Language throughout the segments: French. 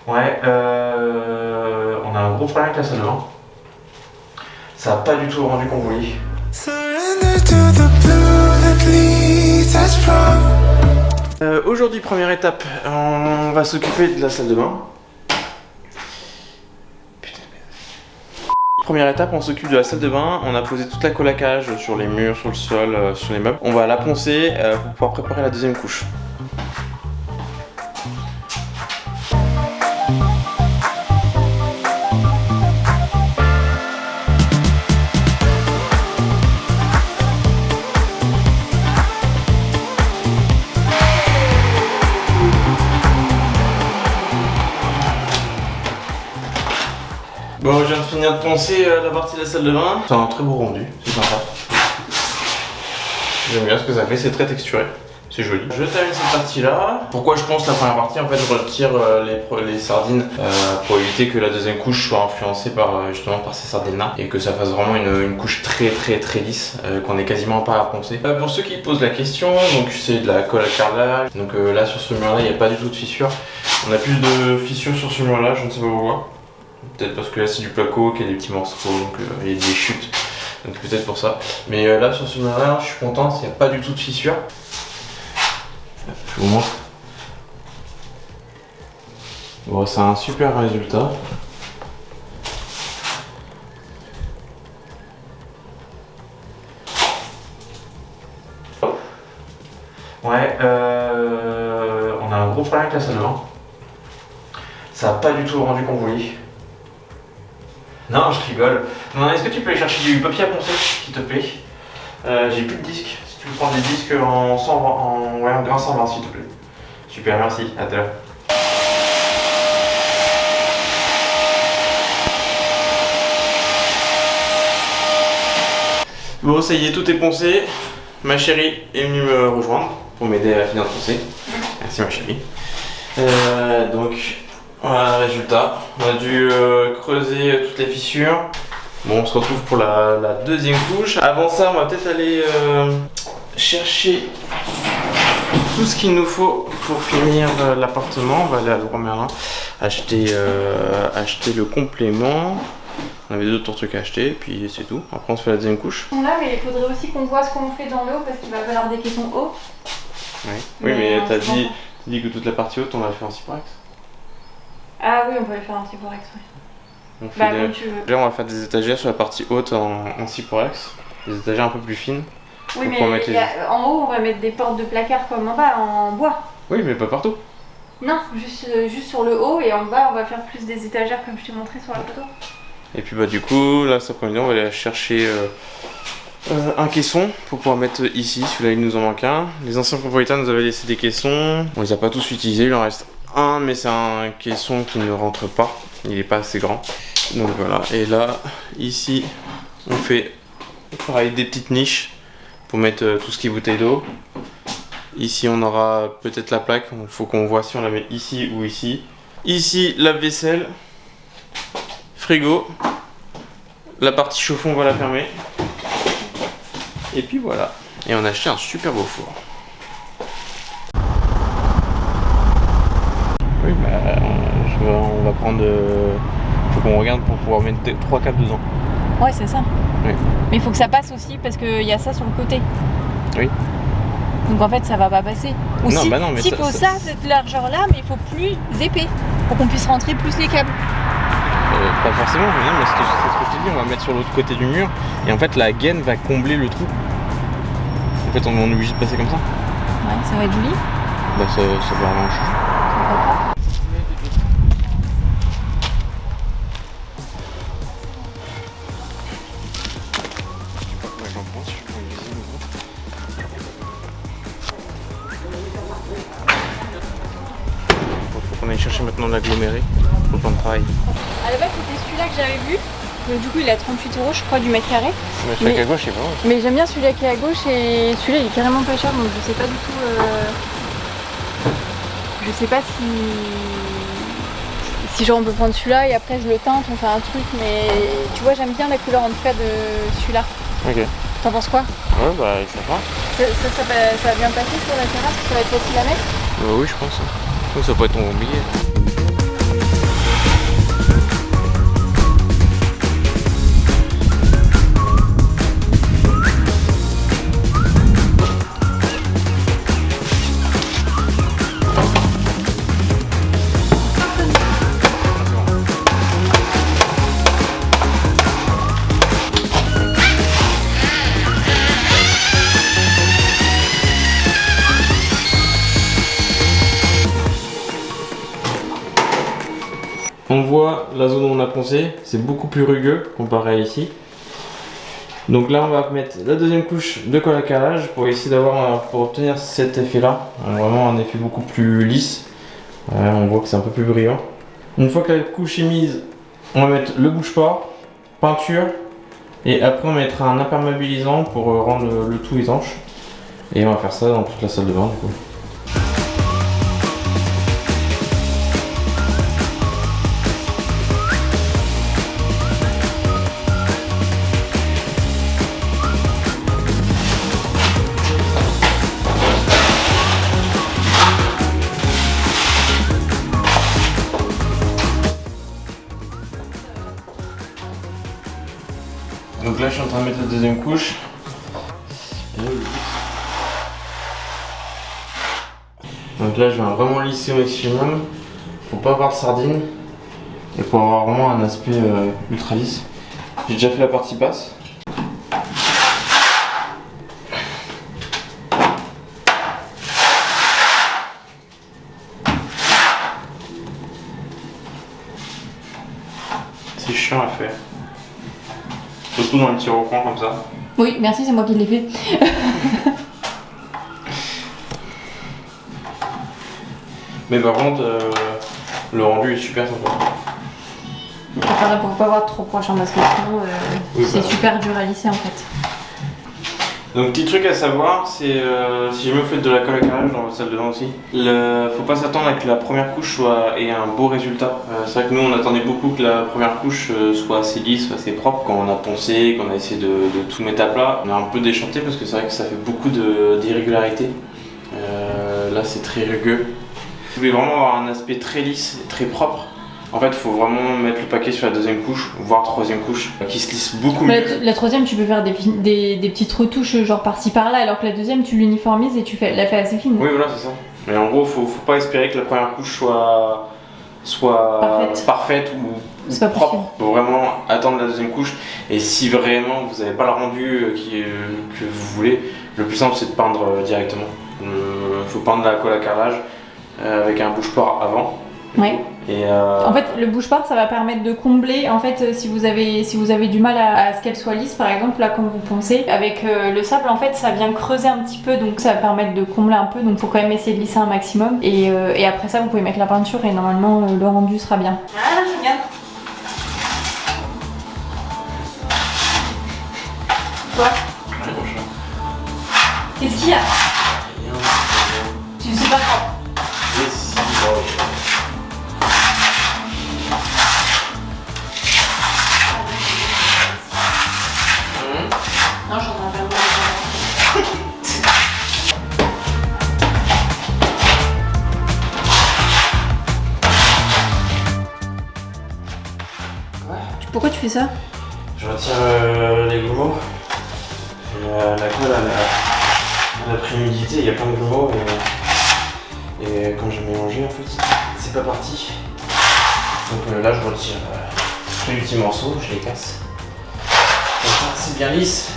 Ouais, on a un gros problème avec la salle de bain. Ça n'a pas du tout le rendu qu'on voulait. Aujourd'hui, première étape, on va s'occuper de la salle de bain. Première étape, on s'occupe de la salle de bain. On a posé toute la colle à cage sur les murs, sur le sol, sur les meubles. On va la poncer pour pouvoir préparer la deuxième couche. Bon, je viens de finir de poncer la partie de la salle de bain. C'est un très beau rendu, c'est sympa. J'aime bien ce que ça fait, c'est très texturé. C'est joli. Je termine cette partie là. Pourquoi je ponce la première partie? En fait, je retire les sardines pour éviter que la deuxième couche soit influencée par justement par ces sardines là et que ça fasse vraiment une couche très lisse qu'on n'ait quasiment pas à poncer. Pour ceux qui posent la question, donc c'est de la colle à carrelage. Donc là sur ce mur là, il n'y a pas du tout de fissure. On a plus de fissures sur ce mur là, je ne sais pas pourquoi. Peut-être parce que là c'est du placo, qu'il y a des petits morceaux, donc il y a des chutes. Donc peut-être pour ça. Mais là sur ce mur là, je suis content, il n'y a pas du tout de fissure. Je vous montre. Bon, c'est un super résultat. Ouais, on a un gros problème avec la salle de bain. Ça n'a pas du tout le rendu qu'on voulait. Non, je rigole. Non, est-ce que tu peux aller chercher du papier à poncer, s'il te plaît? J'ai plus de disques. Si tu veux prendre des disques en 120, ouais, en grain 120, s'il te plaît. Super, merci. À tout à l'heure. Bon, ça y est, tout est poncé. Ma chérie est venue me rejoindre pour m'aider à finir de poncer. Merci, ma chérie. Donc, voilà le résultat. On a dû creuser toutes les fissures. Bon, on se retrouve pour la deuxième couche. Avant ça, on va peut-être aller chercher tout ce qu'il nous faut pour finir l'appartement. On va aller à Leroy Merlin acheter le complément. On avait d'autres trucs à acheter, puis c'est tout. Après, on se fait la deuxième couche. Là, mais il faudrait aussi qu'on voit ce qu'on fait dans le haut parce qu'il va falloir des caissons hauts. Oui, mais t'as dit que toute la partie haute, on va la faire en Cyprorex. Ah oui, on peut le faire en Cyprorex, oui. On fait comme tu veux. Là, on va faire des étagères sur la partie haute en Cyprorex. Des étagères un peu plus fines. Oui, mais en haut, on va mettre des portes de placard comme en bas, en bois. Oui, mais pas partout. Non, juste sur le haut et en bas, on va faire plus des étagères comme je t'ai montré sur la photo. Et puis du coup, là cet après-midi, on va aller chercher un caisson pour pouvoir mettre ici. Celui-là, il nous en manque un. Les anciens propriétaires nous avaient laissé des caissons. On les a pas tous utilisés, il en reste un, mais c'est un caisson qui ne rentre pas. Il est pas assez grand. Donc voilà. Et là, ici, on fait pareil des petites niches pour mettre tout ce qui est bouteille d'eau. Ici, on aura peut-être la plaque. Il faut qu'on voit si on la met ici ou ici. Ici, lave-vaisselle. Frigo, la partie chauffe-eau on va la fermer et puis voilà, et on a acheté un super beau four. Oui, bah on va prendre, faut qu'on regarde pour pouvoir mettre 3 câbles dedans. Ouais, c'est ça. Oui. Mais il faut que ça passe aussi parce qu'il y a ça sur le côté. Oui. Donc en fait ça va pas passer. Ou non, si, bah non, mais faut ça, cette largeur là, mais il faut plus épais pour qu'on puisse rentrer plus les câbles. Pas forcément, mais non, mais c'est ce que je t'ai dit, on va mettre sur l'autre côté du mur et en fait la gaine va combler le trou. En fait on est obligé de passer comme ça. Ouais, ça va être joli. Bah ça va arranger. Faut qu'on aille chercher maintenant l'aggloméré pour le plan de travail. À la base c'était celui-là que j'avais vu. Donc du coup il est à 38 € je crois du mètre carré. Mais celui qui est à gauche, je sais pas. Mais j'aime bien celui-là qui est à gauche et celui-là il est carrément pas cher donc je sais pas du tout. Je sais pas si genre on peut prendre celui-là et après je le teinte, on fait un truc, mais tu vois j'aime bien la couleur en tout cas de celui-là. Ok. T'en penses quoi? Ouais bah ça va. Ça va bien passer sur la terrasse, ça va être facile à mettre? Oui je pense. Donc ça peut être ton billet. On voit la zone où on a poncé, c'est beaucoup plus rugueux comparé à ici. Donc là on va mettre la deuxième couche de colle à carrelage pour essayer pour obtenir cet effet là, vraiment un effet beaucoup plus lisse. On voit que c'est un peu plus brillant. Une fois que la couche est mise, on va mettre le bouche-port, peinture et après on mettra un imperméabilisant pour rendre le tout étanche. Et on va faire ça dans toute la salle de bain du coup. Donc là je suis en train de mettre la deuxième couche. Donc là je viens vraiment lisser au maximum pour pas avoir de sardines et pour avoir vraiment un aspect ultra lisse. J'ai déjà fait la partie basse. C'est chiant à faire. Surtout dans les petits recoins comme ça. Oui, merci, c'est moi qui l'ai fait. Mais par contre, le rendu est super sympa. Enfin, pour pas avoir trop proche parce que sinon, c'est super dur à lisser en fait. Donc petit truc à savoir, c'est si jamais vous faites de la colle à carrelage dans votre salle de bain aussi, faut pas s'attendre à que la première couche ait un beau résultat. C'est vrai que nous on attendait beaucoup que la première couche soit assez lisse, soit assez propre. Quand on a poncé, qu'on a essayé de tout mettre à plat, on a un peu déchanté parce que c'est vrai que ça fait beaucoup d'irrégularités. Là c'est très rugueux. Si vous voulez vraiment avoir un aspect très lisse et très propre, en fait, il faut vraiment mettre le paquet sur la deuxième couche, voire troisième couche, qui se lisse beaucoup mieux. La troisième, tu peux faire des petites retouches genre par-ci par-là, alors que la deuxième, tu l'uniformises et tu la fais assez fine. Oui, voilà, c'est ça. Mais en gros, faut pas espérer que la première couche soit parfaite ou propre. Il faut vraiment attendre la deuxième couche. Et si vraiment vous n'avez pas le rendu que vous voulez, le plus simple c'est de peindre directement. Il faut peindre la colle à carrelage avec un bouche-port avant. Ouais. En fait, le bouche-port, ça va permettre de combler. En fait, si vous avez du mal à ce qu'elle soit lisse, par exemple, là, quand vous poncez, avec le sable, en fait, ça vient creuser un petit peu, donc ça va permettre de combler un peu. Donc, faut quand même essayer de lisser un maximum. Et après ça, vous pouvez mettre la peinture et normalement, le rendu sera bien. Ah, regarde. Quoi? Qu'est-ce qu'il y a? Tu sais pas quand? Non, j'en ai vraiment. Pourquoi tu fais ça? Je retire les grumeaux. La colle à la préhumidité, il y a plein de grumeaux et quand j'ai mélangé en fait, c'est pas parti. Donc là je retire tous les petits morceaux, je les casse. Comme ça c'est bien lisse.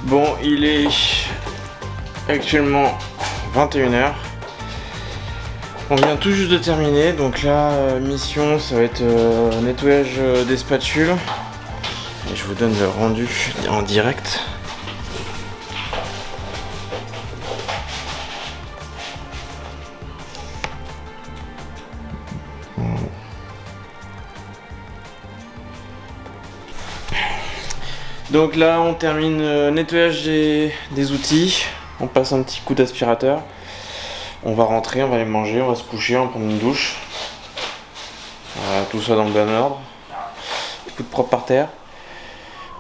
Bon, il est actuellement 21h. On vient tout juste de terminer, donc là, mission, ça va être nettoyage des spatules. Et je vous donne le rendu en direct. Donc là on termine nettoyage des outils, on passe un petit coup d'aspirateur, on va rentrer, on va aller manger, on va se coucher, on va prendre une douche. Tout ça dans le bon ordre, coup de propre par terre,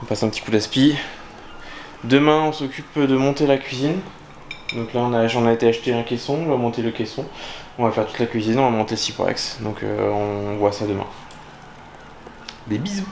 on passe un petit coup d'aspi. Demain on s'occupe de monter la cuisine, Donc là j'en ai été acheter un caisson, on va monter le caisson, on va faire toute la cuisine, on va monter le Cyprex, donc on voit ça demain. Des bisous.